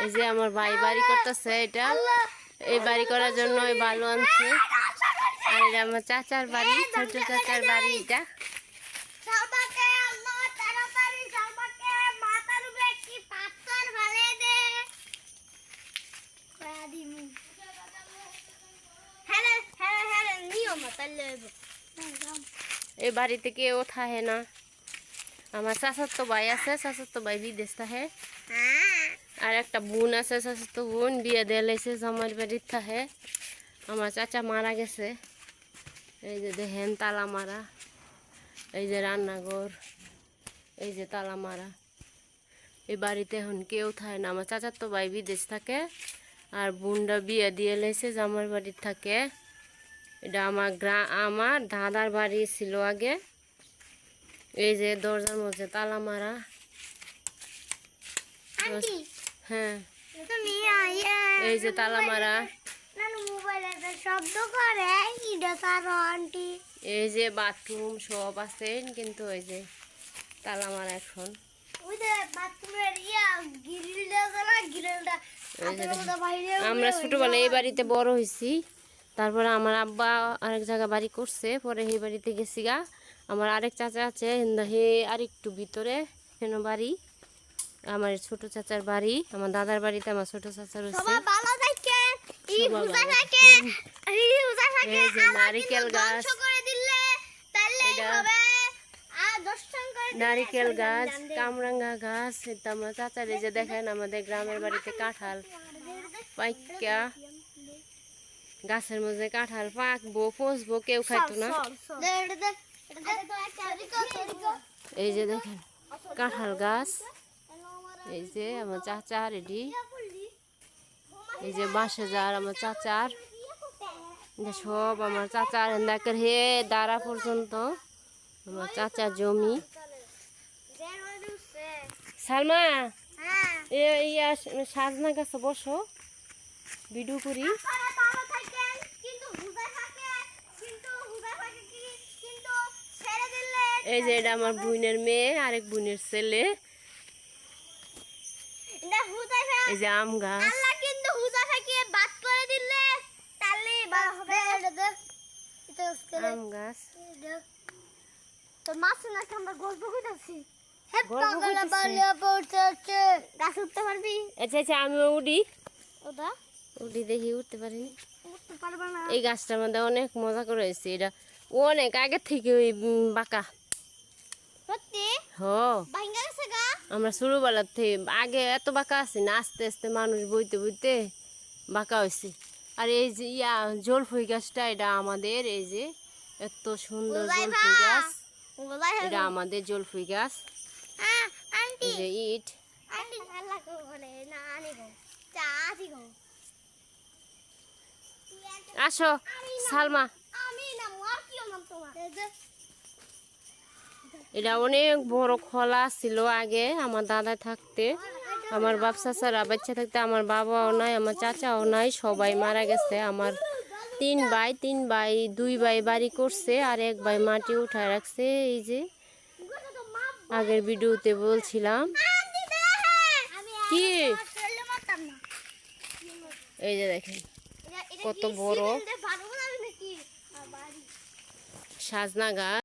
এই যে আমার ভাই বাড়ি করতেছে, এটা এই বাড়ি করার জন্য ওই বালু আনছে। আর এটা আমার চাচার বাড়ি, ছোট চাচার বাড়ি এটা। এই বাড়িতে কেউ থাকে না। আমার চাচাতো ভাই আছে, চাচাতো ভাই বিদেশ থাকে। আর একটা বোন আছে, চাচাতো বোন বিয়ে দিয়ে লাইছে, জামাই বাড়ির থাকে। আমার চাচা মারা গেছে। এই যে দেখেন তালা মারা, এই যে রান্নাঘর, এই যে তালা মারা। এই বাড়িতে এখন কেউ থাকে না। আমার চাচাতো ভাই বিদেশ থাকে, আর বোনটা বিয়ে দিয়ে লাইছে, জামাই বাড়ির থাকে। এটা আমার দাদার বাড়ি ছিল আগে। এই যে দরজার মধ্যে তালা মারা। হ্যাঁ, এই যে তালা মারা। এই যে বাথরুম সব আছে, কিন্তু এই যে তালা মারা এখন। আমরা ছোটবেলায় এই বাড়িতে বড় হয়েছি। তারপরে আমার আব্বা আরেক জায়গা বাড়ি করছে, পরে সেই বাড়িতে গেছি গা। আমার আরেক চাচা আছে, হে আরেকটু ভিতরে হেন বাড়ি আমার ছোট চাচার বাড়ি। আমার দাদার বাড়িতে আমার ছোট চাচা রয়েছে। নারিকেল গাছ, নারিকেল গাছ, কামরাঙ্গা গাছ। এটা আমার চাচার। এই যে দেখেন আমাদের গ্রামের বাড়িতে কাঁঠাল পাইকা, গাছের মধ্যে কাঁঠাল পাকবো পচবো, কেউ খাইতো না। এই যে দেখেন কাঁঠাল গাছ, এই যে আমার চাচার এটি। এই যে বাসে যার আমার চাচার, সব আমার চাচার দেখেন হে দাঁড়া পর্যন্ত আমার চাচার জমি। সালমা, সাজনা গাছে বসো, ভিডিও করি। এই যে এটা আমার বোনের মেয়ে, আরেক বোনের ছেলে। এই যে আম গাছ, আম গাছ। আচ্ছা আচ্ছা, আমিও উঠি, উঠি দেখি উঠতে পারিনি। এই গাছটার মধ্যে অনেক মজা করে হয়েছে। এটা অনেক আগে থেকে ওই বাঁকা। আমরা ছোটবেলার থেকে আগে এত বাঁকা আছি না, আস্তে আস্তে মানুষ বইতে বইতে বাঁকা হয়েছে। আর এই যে জলফুই গাছটা, এটা আমাদের। এই যে এত সুন্দর জলফুই গাছ, এটা আমাদের জলফুই গাছ। এই যে ইট। আসো সালমা, এটা অনেক বড় খোলা ছিল আগে আমার দাদা থাকতে। আমার বাপ চাচারা বাচ্চা থাকতে, আমার বাবাও নাই, আমার চাচাও নাই, সবাই মারা গেছে। আমার তিন ভাই, দুই ভাই বাড়ি করছে, আর এক ভাই মাটি উঠায় রাখছে। এই যে আগের ভিডিওতে বলছিলাম কি, এই যে দেখেন কত বড় সাজনা গাছ।